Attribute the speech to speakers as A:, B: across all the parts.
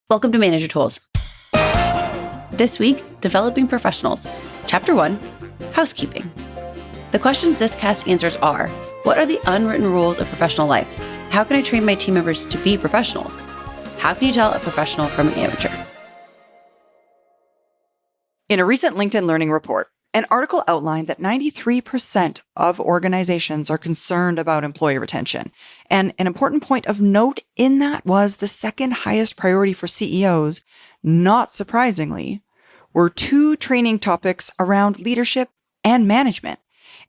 A: Welcome to Manager Tools. This week, Developing Professionals. Chapter 1, Housekeeping. The questions this cast answers are, what are the unwritten rules of professional life? How can I train my team members to be professionals? How can you tell a professional from an amateur?
B: In a recent LinkedIn Learning report, an article outlined that 93% of organizations are concerned about employee retention. And an important point of note in that was the second highest priority for CEOs, not surprisingly, were 2 training topics around leadership and management.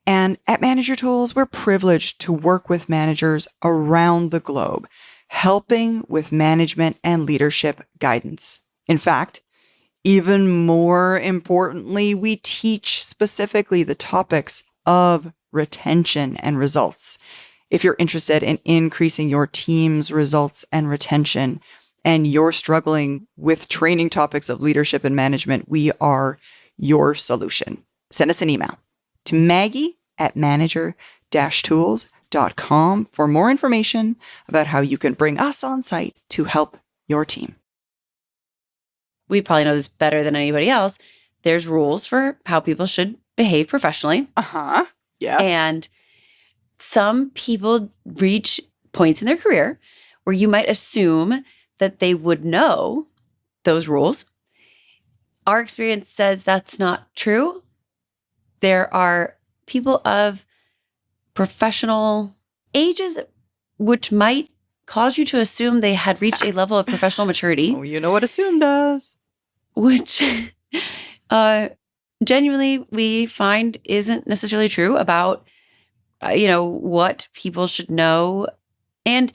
B: And at Manager Tools, we're privileged to work with managers around the globe, helping with management and leadership guidance. In fact, even more importantly, we teach specifically the topics of retention and results. If you're interested in increasing your team's results and retention, and you're struggling with training topics of leadership and management, we are your solution. Send us an email to maggie@manager-tools.com for more information about how you can bring us on site to help your team.
A: We probably know this better than anybody else. There's rules for how people should behave professionally.
B: Yes.
A: And some people reach points in their career where you might assume that they would know those rules. Our experience says that's not true. There are people of professional ages which might cause you to assume they had reached a level of professional maturity.
B: Oh, you know what assume does.
A: Which genuinely we find isn't necessarily true about, what people should know. And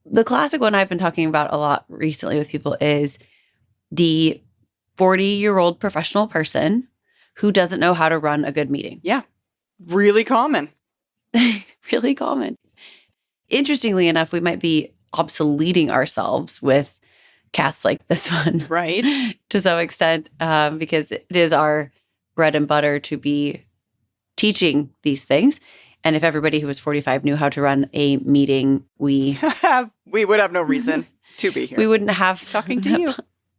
A: the classic one I've been talking about a lot recently with people is the 40-year-old professional person who doesn't know how to run a good meeting.
B: Yeah, really common.
A: Really common. Interestingly enough, we might be obsoleting ourselves with casts like this one.
B: Right.
A: To some extent, because it is our bread and butter to be teaching these things. And if everybody who was 45 knew how to run a meeting, we
B: would have no reason to be here.
A: We wouldn't have
B: talking to you.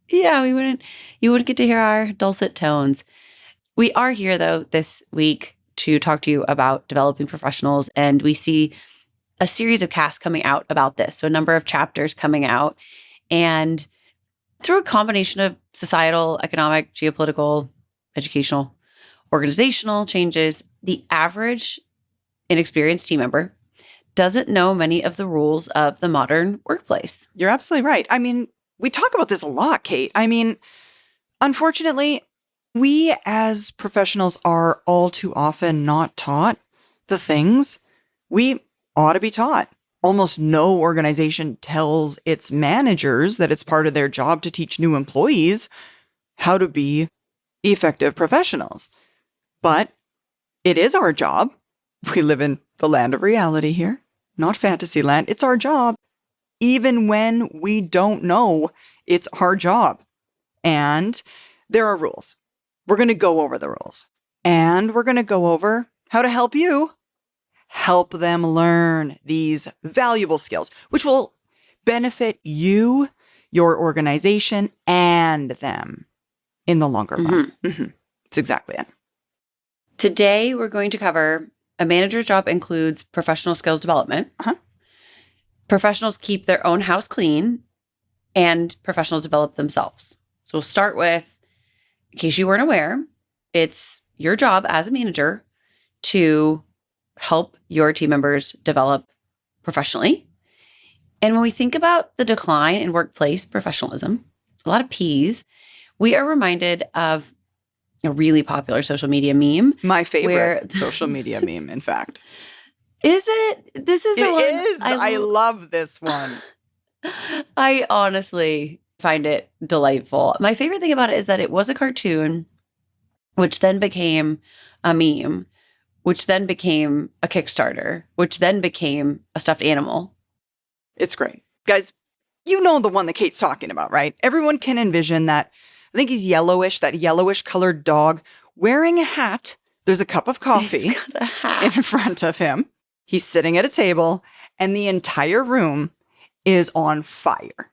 A: Yeah, we wouldn't. You wouldn't get to hear our dulcet tones. We are here, though, this week to talk to you about developing professionals. And we see a series of casts coming out about this. So a number of chapters coming out. And through a combination of societal, economic, geopolitical, educational, organizational changes, the average inexperienced team member doesn't know many of the rules of the modern workplace.
B: You're absolutely right. I mean, we talk about this a lot, Kate. I mean, unfortunately, we as professionals are all too often not taught the things we ought to be taught. Almost no organization tells its managers that it's part of their job to teach new employees how to be effective professionals. But it is our job. We live in the land of reality here, not fantasy land. It's our job, even when we don't know it's our job. And there are rules. We're going to go over the rules. And we're going to go over how to help you help them learn these valuable skills, which will benefit you, your organization, and them in the longer run. Mm-hmm. It's exactly it.
A: Today, we're going to cover a manager's job includes professional skills development. Professionals keep their own house clean, and professionals develop themselves. So we'll start with, in case you weren't aware, it's your job as a manager to help your team members develop professionally. And when we think about the decline in workplace professionalism, a lot of P's, we are reminded of a really popular social media meme.
B: My favorite social media meme, in fact.
A: Is it? This is the one.
B: It is. I love this one.
A: I honestly find it delightful. My favorite thing about it is that it was a cartoon, which then became a meme, which then became a Kickstarter, which then became a stuffed animal.
B: It's great. Guys, you know the one that Kate's talking about, right? Everyone can envision that. I think he's yellowish, that yellowish colored dog wearing a hat. There's a cup of coffee in front of him. He's sitting at a table and the entire room is on fire.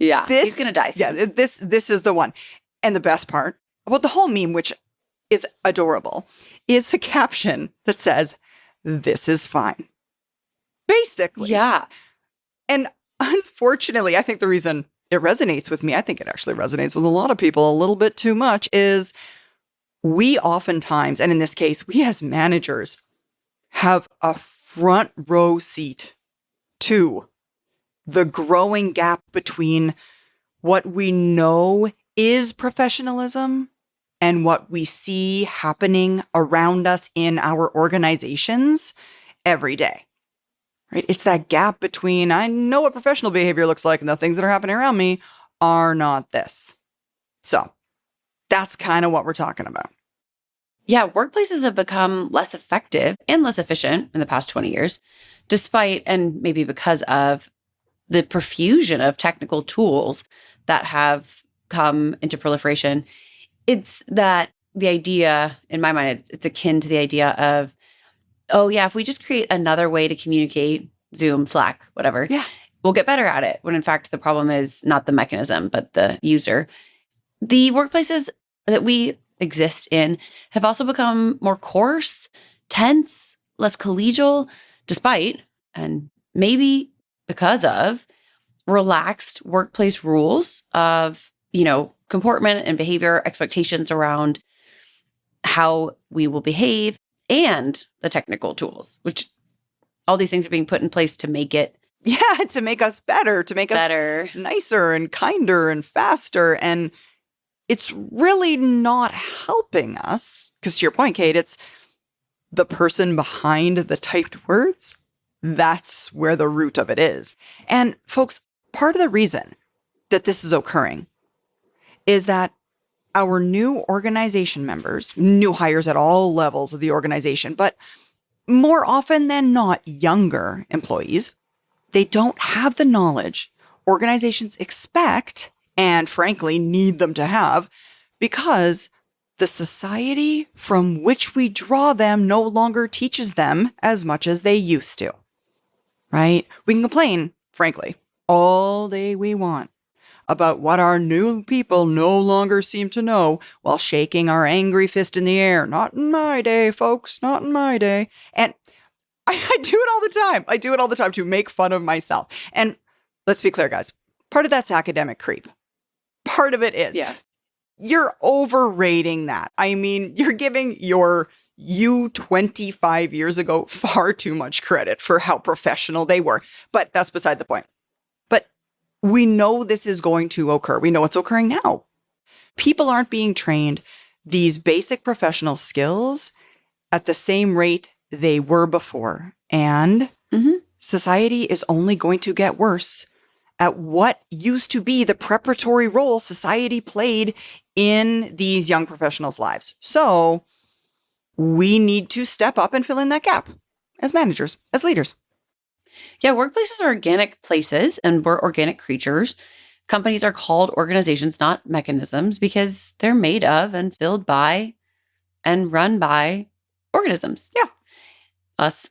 A: Yeah, he's going to die soon.
B: Yeah, this is the one. And the best part about the whole meme, which is adorable, is the caption that says, "This is fine." Basically.
A: Yeah.
B: And unfortunately, I think the reason it resonates with me, I think it actually resonates with a lot of people a little bit too much, is we oftentimes, and in this case, we as managers, have a front row seat to the growing gap between what we know is professionalism and what we see happening around us in our organizations every day. Right? It's that gap between, I know what professional behavior looks like and the things that are happening around me are not this. So that's kind of what we're talking about.
A: Yeah, workplaces have become less effective and less efficient in the past 20 years, despite, and maybe because of, the profusion of technical tools that have come into proliferation. It's that the idea, in my mind, it's akin to the idea of, oh yeah, if we just create another way to communicate, Zoom, Slack, whatever, we'll get better at it. When in fact, the problem is not the mechanism, but the user. The workplaces that we exist in have also become more coarse, tense, less collegial, despite, and maybe because of, relaxed workplace rules of, comportment and behavior expectations around how we will behave, and the technical tools, which all these things are being put in place to make it
B: to make us better, to make us nicer and kinder and faster. And it's really not helping us, because to your point, Kate, it's the person behind the typed words. That's where the root of it is. And folks, part of the reason that this is occurring is that our new organization members, new hires at all levels of the organization, but more often than not, younger employees, they don't have the knowledge organizations expect and frankly need them to have, because the society from which we draw them no longer teaches them as much as they used to, right? We can complain, frankly, all day we want about what our new people no longer seem to know while shaking our angry fist in the air. Not in my day, folks, not in my day. And I do it all the time. I do it all the time to make fun of myself. And let's be clear, guys. Part of that's academic creep. Part of it is.
A: Yeah.
B: You're overrating that. I mean, you're giving you 25 years ago far too much credit for how professional they were. But that's beside the point. But we know this is going to occur. We know it's occurring now. People aren't being trained these basic professional skills at the same rate they were before. And society is only going to get worse at what used to be the preparatory role society played in these young professionals' lives. So we need to step up and fill in that gap as managers, as leaders.
A: Yeah, workplaces are organic places, and we're organic creatures. Companies are called organizations, not mechanisms, because they're made of and filled by and run by organisms.
B: Yeah.
A: Us.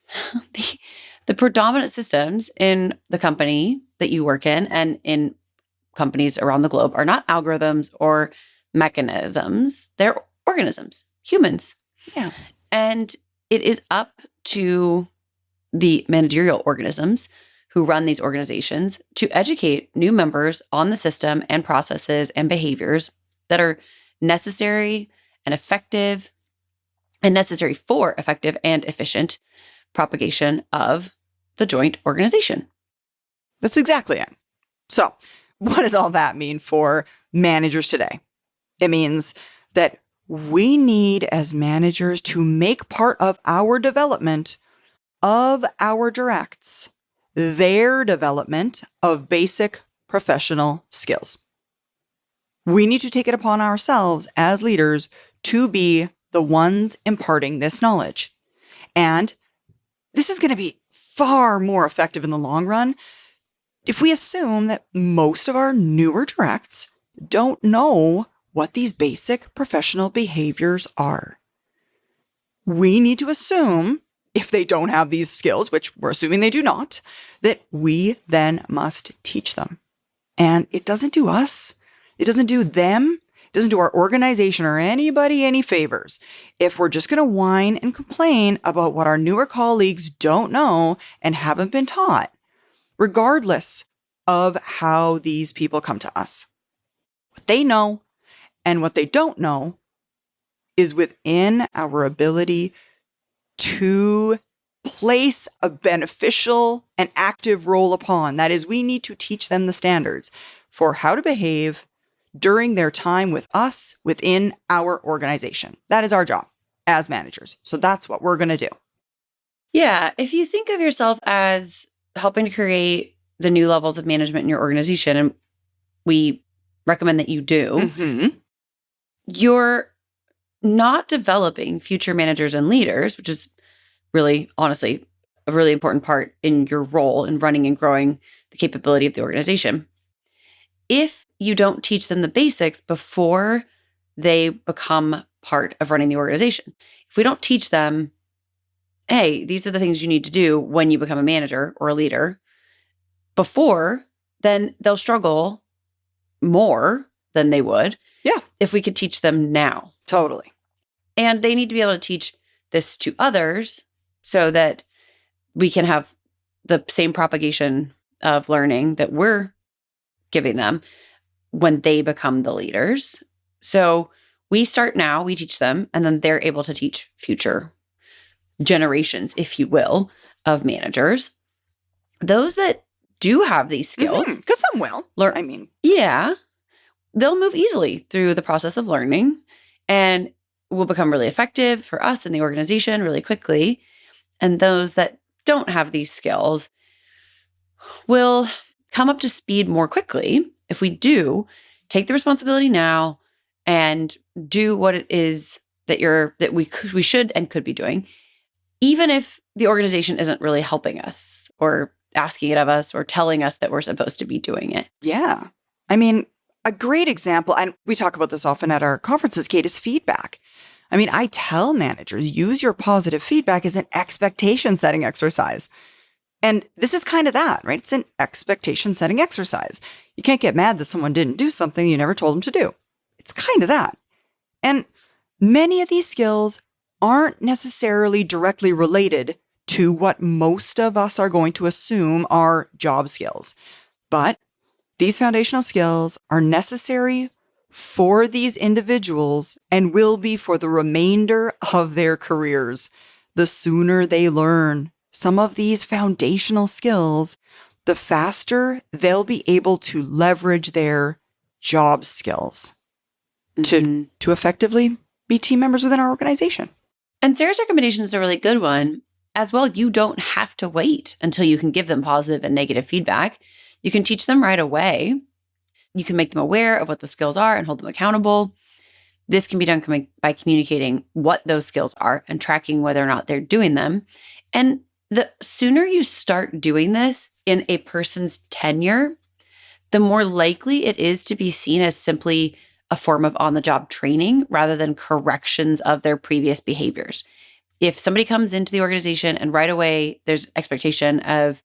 A: The predominant systems in the company that you work in and in companies around the globe are not algorithms or mechanisms. They're organisms, humans.
B: Yeah.
A: And it is up to the managerial organisms who run these organizations to educate new members on the system and processes and behaviors that are necessary and effective and necessary for effective and efficient propagation of the joint organization.
B: That's exactly it. So what does all that mean for managers today? It means that we need as managers to make part of our development of our directs their development of basic professional skills. We need to take it upon ourselves as leaders to be the ones imparting this knowledge. And this is going to be far more effective in the long run if we assume that most of our newer directs don't know what these basic professional behaviors are. We need to assume, if they don't have these skills, which we're assuming they do not, that we then must teach them. And it doesn't do us. It doesn't do them. It doesn't do our organization or anybody any favors if we're just going to whine and complain about what our newer colleagues don't know and haven't been taught, regardless of how these people come to us. What they know and what they don't know is within our ability to place a beneficial and active role upon. That is, we need to teach them the standards for how to behave during their time with us within our organization. That is our job as managers. So that's what we're going to do.
A: Yeah. If you think of yourself as helping to create the new levels of management in your organization, and we recommend that you do, you're not developing future managers and leaders, which is really, honestly, a really important part in your role in running and growing the capability of the organization. If you don't teach them the basics before they become part of running the organization, if we don't teach them, hey, these are the things you need to do when you become a manager or a leader before, then they'll struggle more than they would if we could teach them now.
B: Totally.
A: And they need to be able to teach this to others so that we can have the same propagation of learning that we're giving them when they become the leaders. So we start now, we teach them, and then they're able to teach future generations, if you will, of managers. Those that do have these skills.
B: Because some will.
A: Yeah. They'll move easily through the process of learning and will become really effective for us in the organization really quickly. And those that don't have these skills will come up to speed more quickly if we do take the responsibility now and do what it is that we should and could be doing, even if the organization isn't really helping us or asking it of us or telling us that we're supposed to be doing it.
B: Yeah. A great example, and we talk about this often at our conferences, Kate, is feedback. I tell managers, use your positive feedback as an expectation setting exercise. And this is kind of that, right? It's an expectation setting exercise. You can't get mad that someone didn't do something you never told them to do. It's kind of that. And many of these skills aren't necessarily directly related to what most of us are going to assume are job skills. But these foundational skills are necessary for these individuals and will be for the remainder of their careers. The sooner they learn some of these foundational skills, the faster they'll be able to leverage their job skills to effectively be team members within our organization.
A: And Sarah's recommendation is a really good one. As well, you don't have to wait until you can give them positive and negative feedback. You can teach them right away. You can make them aware of what the skills are and hold them accountable. This can be done by communicating what those skills are and tracking whether or not they're doing them. And the sooner you start doing this in a person's tenure, the more likely it is to be seen as simply a form of on-the-job training rather than corrections of their previous behaviors. If somebody comes into the organization and right away there's expectation of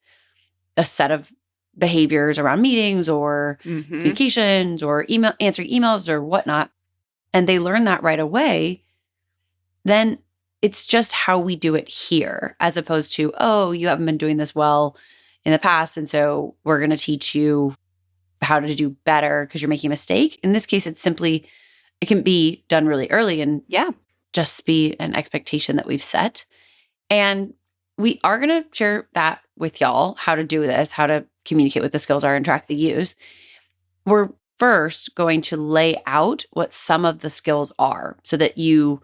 A: a set of behaviors around meetings or communications or answering emails or whatnot, and they learn that right away, then it's just how we do it here, as opposed to, oh, you haven't been doing this well in the past, and so we're going to teach you how to do better because you're making a mistake. In this case, it can be done really early and just be an expectation that we've set. And we are going to share that with y'all, how to do this, how to communicate what the skills are and track the use. We're first going to lay out what some of the skills are so that you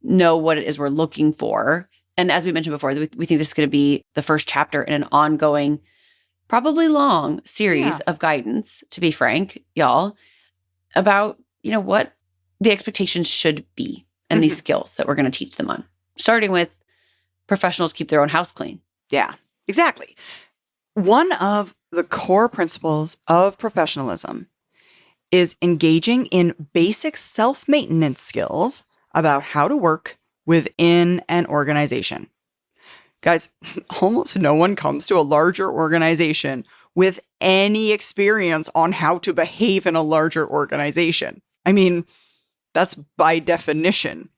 A: know what it is we're looking for. And as we mentioned before, we think this is going to be the first chapter in an ongoing, probably long series of guidance, to be frank, y'all, about, what the expectations should be and these skills that we're going to teach them on, starting with professionals keep their own house clean.
B: Yeah, exactly. One of the core principles of professionalism is engaging in basic self-maintenance skills about how to work within an organization. Guys, almost no one comes to a larger organization with any experience on how to behave in a larger organization. I mean, that's by definition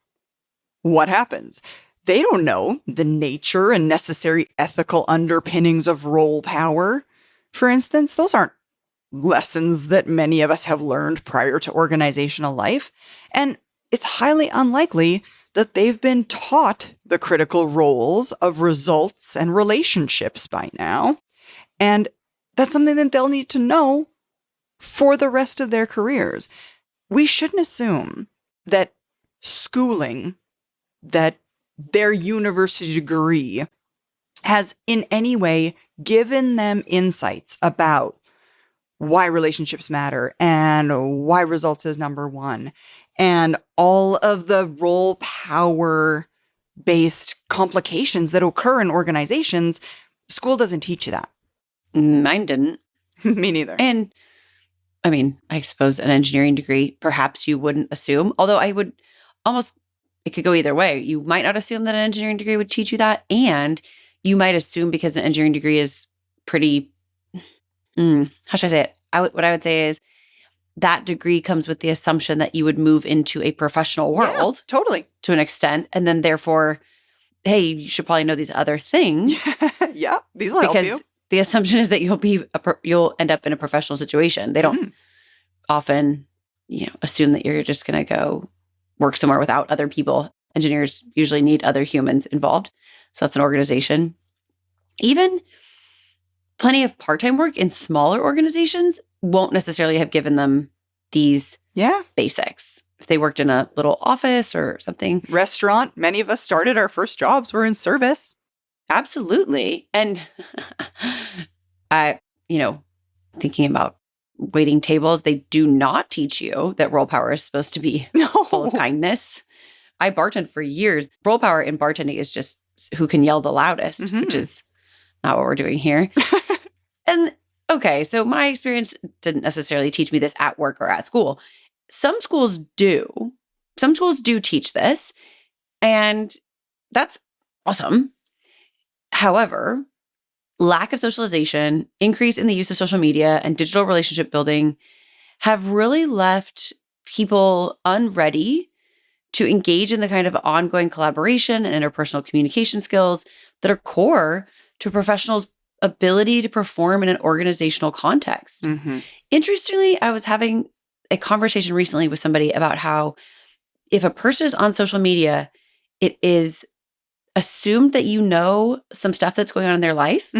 B: what happens. They don't know the nature and necessary ethical underpinnings of role power. For instance, those aren't lessons that many of us have learned prior to organizational life. And it's highly unlikely that they've been taught the critical roles of results and relationships by now. And that's something that they'll need to know for the rest of their careers. We shouldn't assume that schooling, that their university degree has in any way given them insights about why relationships matter and why results is number one and all of the role power based complications that occur in organizations. School doesn't teach you that.
A: Mine didn't.
B: Me neither.
A: And I mean, I suppose an engineering degree, perhaps you wouldn't assume, although I would almost, it could go either way. You might not assume that an engineering degree would teach you that. And you might assume because an engineering degree is pretty, how should I say it? What I would say is that degree comes with the assumption that you would move into a professional world.
B: Yeah, totally.
A: To an extent. And then therefore, hey, you should probably know these other things.
B: Yeah, these will help you.
A: Because the assumption is that you'll end up in a professional situation. They don't often, assume that you're just going to go work somewhere without other people. Engineers usually need other humans involved. So that's an organization. Even plenty of part-time work in smaller organizations won't necessarily have given them these basics. If they worked in a little office or something.
B: Restaurant, many of us started our first jobs were in service.
A: Absolutely. And thinking about waiting tables, they do not teach you that role power is supposed to be full of kindness. I bartended for years. Role power in bartending is just who can yell the loudest, which is not what we're doing here. And okay, so my experience didn't necessarily teach me this at work or at school. Some schools do. Some schools do teach this, and that's awesome. However, lack of socialization, increase in the use of social media and digital relationship building have really left people unready to engage in the kind of ongoing collaboration and interpersonal communication skills that are core to a professional's ability to perform in an organizational context. Interestingly, I was having a conversation recently with somebody about how if a person is on social media, it is assumed that you know some stuff that's going on in their life.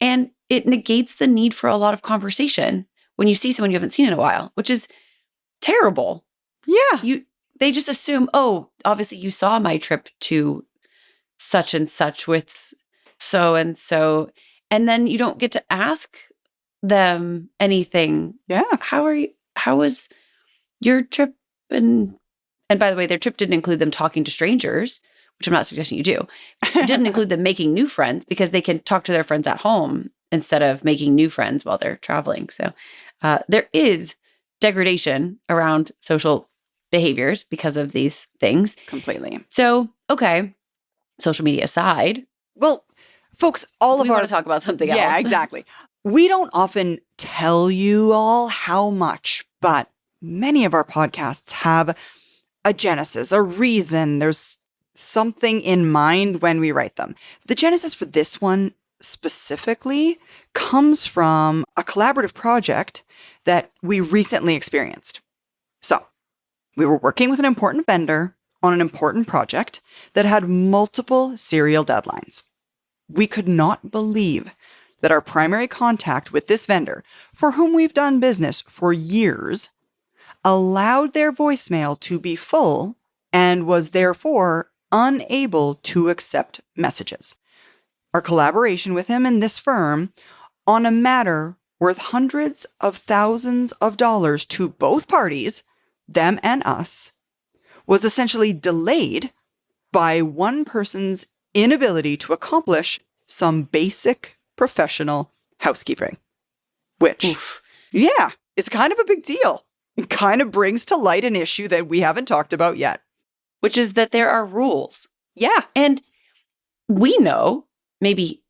A: And it negates the need for a lot of conversation when you see someone you haven't seen in a while, which is terrible.
B: Yeah.
A: They just assume, oh, obviously you saw my trip to such and such with so and so. And then you don't get to ask them anything.
B: Yeah.
A: How was your trip? And by the way, their trip didn't include them talking to strangers, which I'm not suggesting you do. It didn't include them making new friends because they can talk to their friends at home instead of making new friends while they're traveling. So there is degradation around social behaviors because of these things.
B: Completely.
A: So, okay, social media aside.
B: Well, folks,
A: we want to talk about something else.
B: Yeah, exactly. We don't often tell you all how much, but many of our podcasts have a genesis, a reason. There's something in mind when we write them. The genesis for this one specifically comes from a collaborative project that we recently experienced. So, we were working with an important vendor on an important project that had multiple serial deadlines. We could not believe that our primary contact with this vendor, for whom we've done business for years, allowed their voicemail to be full and was therefore unable to accept messages. Our collaboration with him and this firm on a matter worth hundreds of thousands of dollars to both parties, them and us, was essentially delayed by one person's inability to accomplish some basic professional housekeeping, which, is kind of a big deal. It kind of brings to light an issue that we haven't talked about yet.
A: Which is that there are rules.
B: Yeah.
A: And we know, maybe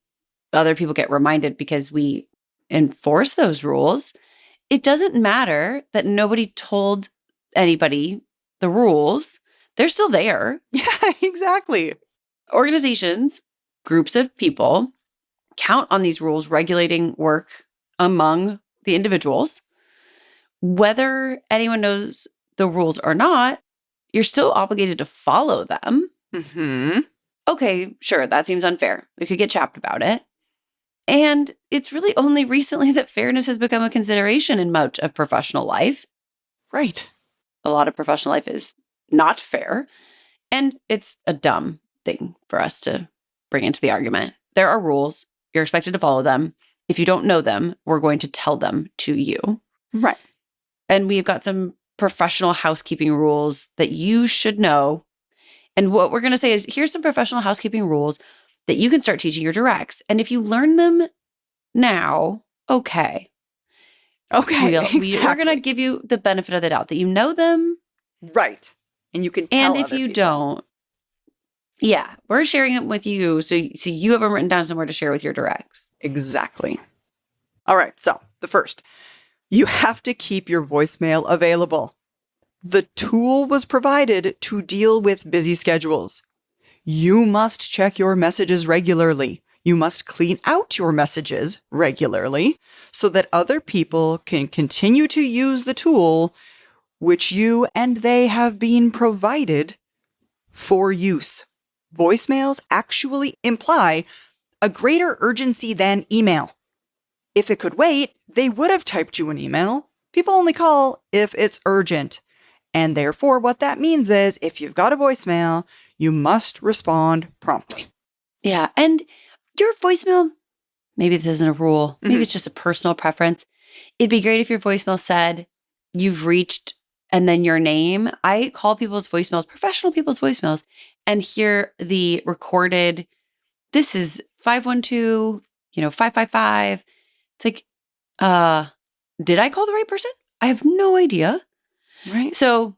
A: other people get reminded because we enforce those rules, it doesn't matter that nobody told anybody the rules. They're still there.
B: Yeah, exactly.
A: Organizations, groups of people count on these rules regulating work among the individuals. Whether anyone knows the rules or not, you're still obligated to follow them.
B: Mm-hmm.
A: Okay, sure, that seems unfair. We could get chapped about it. And it's really only recently that fairness has become a consideration in much of professional life.
B: Right.
A: A lot of professional life is not fair. And it's a dumb thing for us to bring into the argument. There are rules. You're expected to follow them. If you don't know them, we're going to tell them to you.
B: Right.
A: And we've got some professional housekeeping rules that you should know. And what we're going to say is, here's some professional housekeeping rules that you can start teaching your directs. And if you learn them now, okay.
B: Okay, exactly.
A: We're going to give you the benefit of the doubt that you know them.
B: Right. And you can tell
A: And if
B: other
A: you
B: people.
A: don't, yeah, we're sharing it with you. So you have them written down somewhere to share with your directs.
B: Exactly. All right. So the first, you have to keep your voicemail available. The tool was provided to deal with busy schedules. You must check your messages regularly. You must clean out your messages regularly so that other people can continue to use the tool which you and they have been provided for use. Voicemails actually imply a greater urgency than email. If it could wait, they would have typed you an email. People only call if it's urgent. And therefore, what that means is if you've got a voicemail, you must respond promptly.
A: Yeah. And your voicemail, maybe this isn't a rule. Maybe it's just a personal preference. It'd be great if your voicemail said you've reached and then your name. I call people's voicemails, professional people's voicemails, and hear the recorded, this is 512, 555. It's like, did I call the right person? I have no idea.
B: Right.
A: So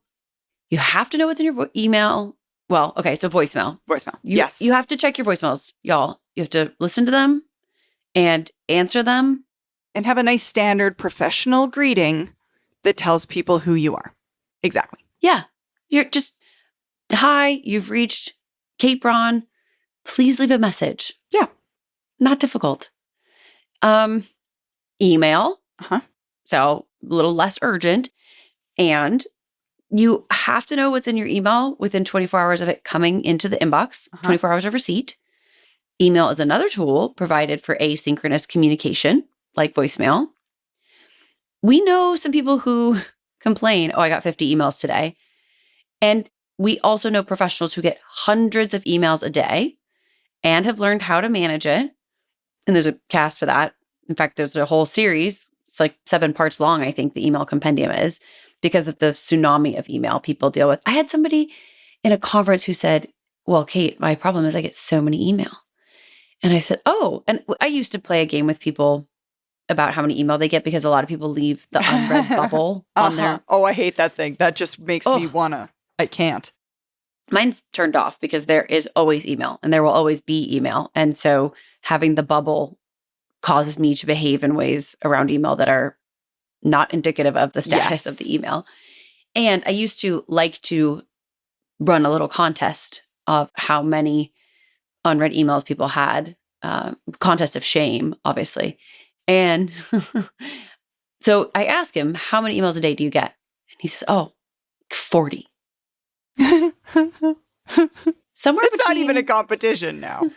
A: you have to know what's in your email. Well, okay, so voicemail.
B: Voicemail.
A: Yes. You have to check your voicemails, y'all. You have to listen to them and answer them.
B: And have a nice standard professional greeting that tells people who you are. Exactly.
A: Yeah. You're just, hi, you've reached Kate Braun. Please leave a message.
B: Yeah.
A: Not difficult. Email. So a little less urgent. And you have to know what's in your email within 24 hours of it coming into the inbox, 24 hours of receipt. Email is another tool provided for asynchronous communication, like voicemail. We know some people who complain, I got 50 emails today. And we also know professionals who get hundreds of emails a day and have learned how to manage it. And there's a cast for that. In fact, there's a whole series. It's like 7 parts long, I think the email compendium is, because of the tsunami of email people deal with. I had somebody in a conference who said, well, Kate, my problem is I get so many email. And I said, and I used to play a game with people about how many email they get because a lot of people leave the unread bubble on their.
B: Oh, I hate that thing. That just makes me I can't.
A: Mine's turned off because there is always email and there will always be email. And so having the bubble causes me to behave in ways around email that are not indicative of the status of the email. And I used to like to run a little contest of how many unread emails people had, contest of shame, obviously. And so I asked him, how many emails a day do you get? And he says, 40. Somewhere
B: It's not even a competition now.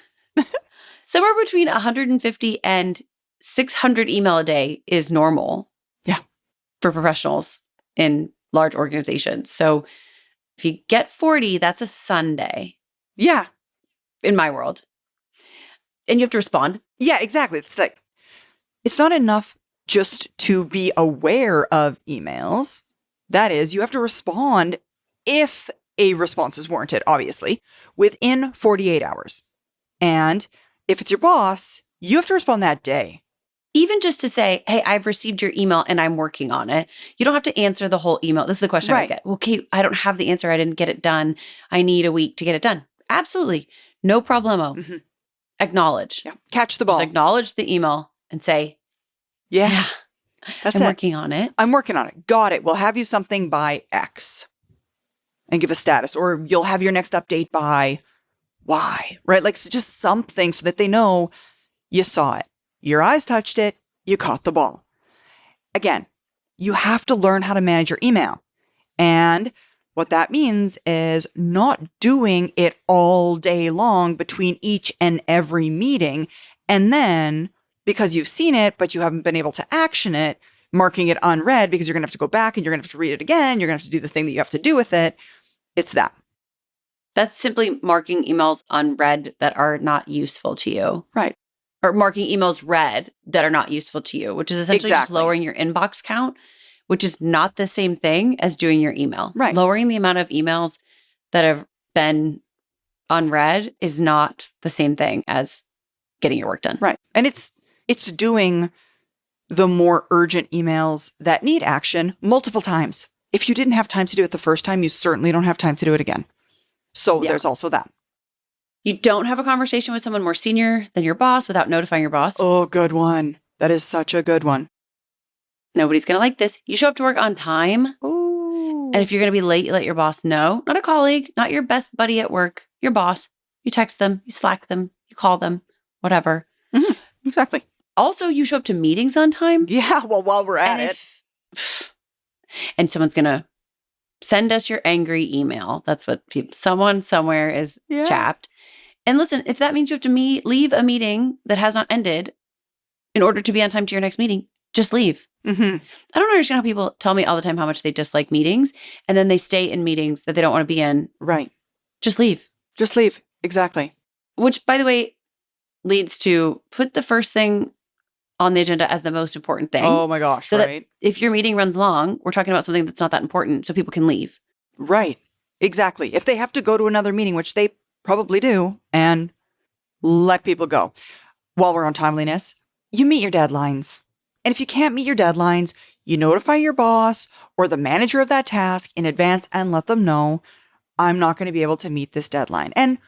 A: Somewhere between 150 and 600 email a day is normal.
B: Yeah.
A: For professionals in large organizations. So if you get 40, that's a Sunday.
B: Yeah.
A: In my world. And you have to respond.
B: Yeah, exactly. It's like, it's not enough just to be aware of emails. That is, you have to respond if a response is warranted, obviously, within 48 hours. And if it's your boss, you have to respond that day.
A: Even just to say, hey, I've received your email and I'm working on it. You don't have to answer the whole email. This is the question I get. Well, Kate, I don't have the answer. I didn't get it done. I need a week to get it done. Absolutely. No problemo. Acknowledge.
B: Yeah. Catch the ball.
A: Just acknowledge the email and say,
B: Yeah. That's
A: I'm
B: it.
A: working on it.
B: I'm working on it. Got it. We'll have you something by X and give a status, or you'll have your next update by Y, right? Like just something so that they know you saw it. Your eyes touched it. You caught the ball. Again, you have to learn how to manage your email. And what that means is not doing it all day long between each and every meeting. And then because you've seen it, but you haven't been able to action it, marking it unread because you're going to have to go back and you're going to have to read it again. You're going to have to do the thing that you have to do with it. It's that.
A: That's simply marking emails unread that are not useful to you.
B: Right.
A: Or marking emails read that are not useful to you, which is essentially just
B: Exactly.
A: lowering your inbox count, which is not the same thing as doing your email.
B: Right.
A: Lowering the amount of emails that have been unread is not the same thing as getting your work done.
B: Right. And it's doing the more urgent emails that need action multiple times. If you didn't have time to do it the first time, you certainly don't have time to do it again. So there's also that.
A: You don't have a conversation with someone more senior than your boss without notifying your boss.
B: Oh, good one. That is such a good one.
A: Nobody's going to like this. You show up to work on time.
B: Ooh.
A: And if you're going to be late, you let your boss know. Not a colleague, not your best buddy at work, your boss. You text them, you Slack them, you call them, whatever.
B: Mm-hmm. Exactly.
A: Also, you show up to meetings on time.
B: Yeah, well, while we're at it.
A: And someone's going to send us your angry email. That's what someone somewhere is chapped. And listen, if that means you have to leave a meeting that has not ended in order to be on time to your next meeting, just leave.
B: Mm-hmm.
A: I don't understand how people tell me all the time how much they dislike meetings, and then they stay in meetings that they don't want to be in.
B: Right.
A: Just leave.
B: Just leave. Exactly.
A: Which, by the way, leads to put the first thing on the agenda as the most important thing.
B: Oh my gosh,
A: so
B: right.
A: that if your meeting runs long, we're talking about something that's not that important so people can leave.
B: Right. Exactly. If they have to go to another meeting, which they probably do, and let people go. While we're on timeliness, you meet your deadlines. And if you can't meet your deadlines, you notify your boss or the manager of that task in advance and let them know, I'm not going to be able to meet this deadline. And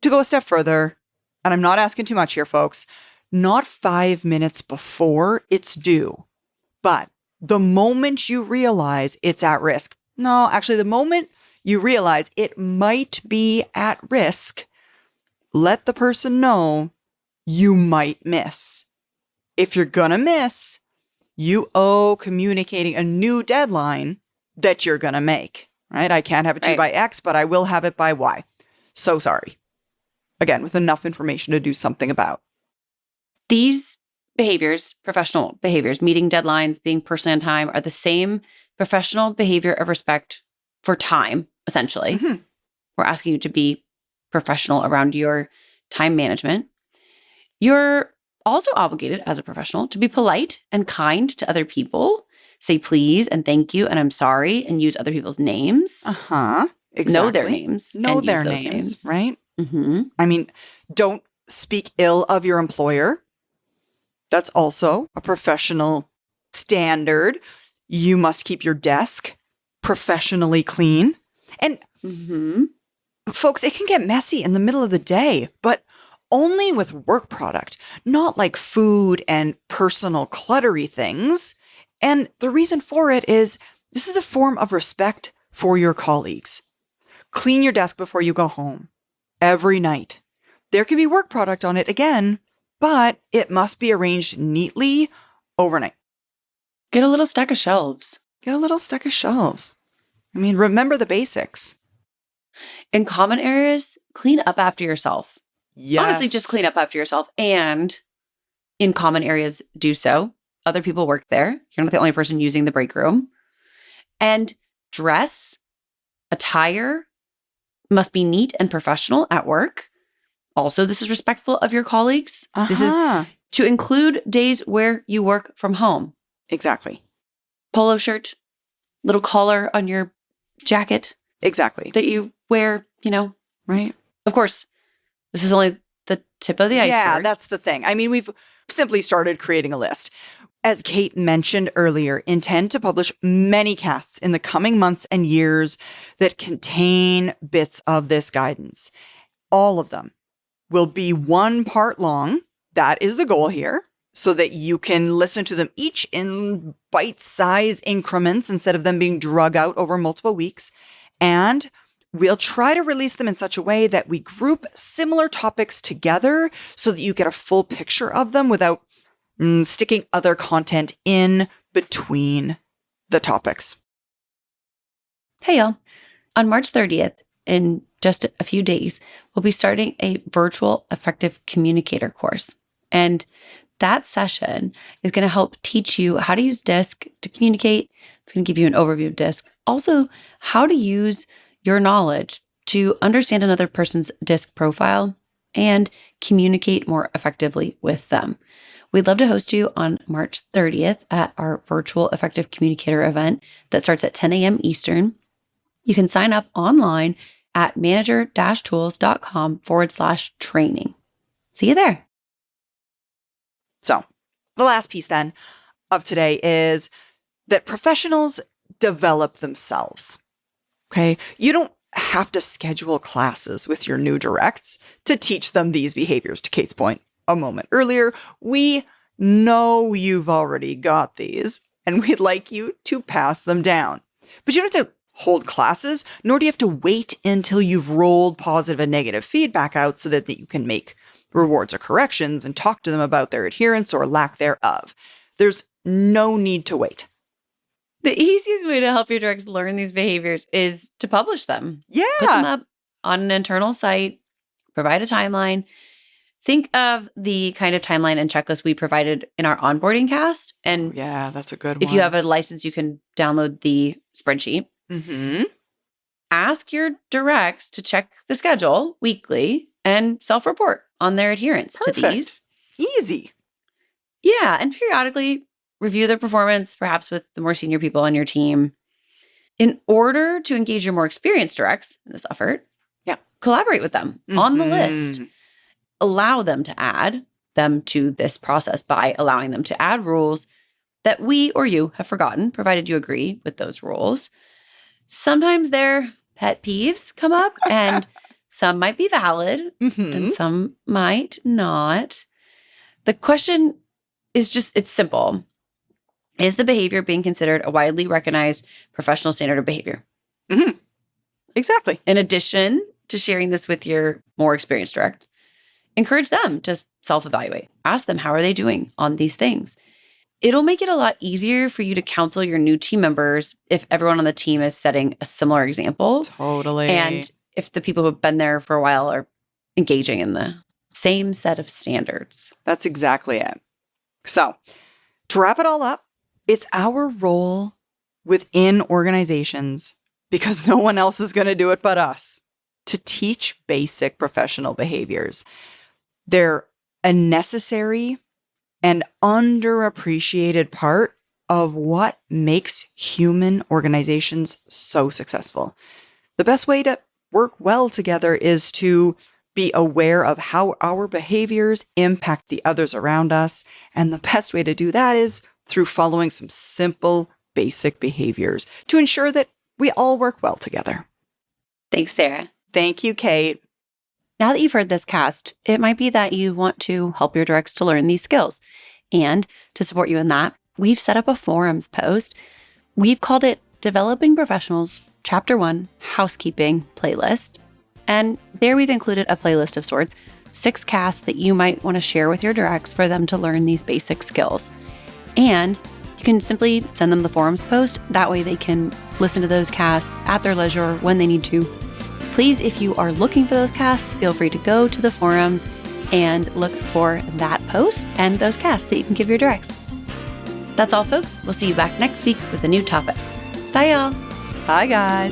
B: to go a step further, and I'm not asking too much here, folks, not 5 minutes before it's due, but the moment you realize it's at risk. No, actually, the moment you realize it might be at risk, let the person know you might miss. If you're gonna miss, you owe communicating a new deadline that you're gonna make, right? I can't have it to you by X, but I will have it by Y. So sorry. Again, with enough information to do something about.
A: These behaviors, professional behaviors, meeting deadlines, being personally on time, are the same professional behavior of respect for time, essentially.
B: Mm-hmm.
A: We're asking you to be professional around your time management. You're also obligated as a professional to be polite and kind to other people. Say please and thank you and I'm sorry and use other people's names.
B: Uh-huh. Exactly.
A: Know their names.
B: Know their names, right?
A: Mm-hmm.
B: I mean, don't speak ill of your employer. That's also a professional standard. You must keep your desk professionally clean. And folks, it can get messy in the middle of the day, but only with work product, not like food and personal cluttery things. And the reason for it is this is a form of respect for your colleagues. Clean your desk before you go home every night. There can be work product on it again, but it must be arranged neatly overnight.
A: Get a little stack of shelves.
B: Get a little stack of shelves. I mean, remember the basics.
A: In common areas, clean up after yourself.
B: Yes.
A: Honestly, just clean up after yourself. And in common areas, do so. Other people work there. You're not the only person using the break room. And dress, attire must be neat and professional at work. Also, this is respectful of your colleagues. This is to include days where you work from home.
B: Exactly.
A: Polo shirt, little collar on your jacket.
B: Exactly.
A: That you wear,
B: Right.
A: Of course, this is only the tip of the iceberg.
B: Yeah, that's the thing. I mean, we've simply started creating a list. As Kate mentioned earlier, intend to publish many casts in the coming months and years that contain bits of this guidance. All of them will be 1 part long. That is the goal here. so that you can listen to them each in bite-sized increments instead of them being drug out over multiple weeks. And we'll try to release them in such a way that we group similar topics together so that you get a full picture of them without sticking other content in between the topics.
A: Hey, y'all. On March 30th, in just a few days, we'll be starting a virtual effective communicator course. And that session is going to help teach you how to use DISC to communicate. It's going to give you an overview of DISC. Also, how to use your knowledge to understand another person's DISC profile and communicate more effectively with them. We'd love to host you on March 30th at our virtual effective communicator event that starts at 10 a.m. Eastern. You can sign up online at manager-tools.com/training. See you there.
B: So the last piece then of today is that professionals develop themselves. Okay. You don't have to schedule classes with your new directs to teach them these behaviors. To Kate's point a moment earlier, we know you've already got these and we'd like you to pass them down. But you don't have to hold classes, nor do you have to wait until you've rolled positive and negative feedback out so that you can make rewards or corrections and talk to them about their adherence or lack thereof. There's no need to wait.
A: The easiest way to help your directs learn these behaviors is to publish them.
B: Yeah.
A: Put them up on an internal site, provide a timeline. Think of the kind of timeline and checklist we provided in our onboarding cast. And
B: yeah, that's a good one.
A: If you have a license, you can download the spreadsheet.
B: Mm-hmm.
A: Ask your directs to check the schedule weekly and self-report on their adherence to these.
B: Easy.
A: Yeah, and periodically review their performance, perhaps with the more senior people on your team. In order to engage your more experienced directs in this effort, collaborate with them on the list. Allow them to add them to this process by allowing them to add rules that we or you have forgotten, provided you agree with those rules. Sometimes their pet peeves come up and some might be valid and some might not. The question is it's simple. Is the behavior being considered a widely recognized professional standard of behavior?
B: Mm-hmm. Exactly.
A: In addition to sharing this with your more experienced direct, encourage them to self-evaluate. Ask them, how are they doing on these things? It'll make it a lot easier for you to counsel your new team members if everyone on the team is setting a similar example.
B: Totally.
A: And if the people who have been there for a while are engaging in the same set of standards.
B: That's exactly it. So, to wrap it all up, it's our role within organizations, because no one else is going to do it but us, to teach basic professional behaviors. They're a necessary and underappreciated part of what makes human organizations so successful. The best way to work well together is to be aware of how our behaviors impact the others around us. And the best way to do that is through following some simple, basic behaviors to ensure that we all work well together.
A: Thanks, Sarah.
B: Thank you, Kate.
A: Now that you've heard this cast, it might be that you want to help your directs to learn these skills. And to support you in that, we've set up a forums post. We've called it Developing Professionals Chapter 1 Housekeeping Playlist. And there we've included a playlist of sorts, 6 casts that you might want to share with your directs for them to learn these basic skills. And you can simply send them the forums post. That way they can listen to those casts at their leisure when they need to. Please, if you are looking for those casts, feel free to go to the forums and look for that post and those casts that you can give your directs. That's all, folks. We'll see you back next week with a new topic. Bye, y'all.
B: Bye, guys.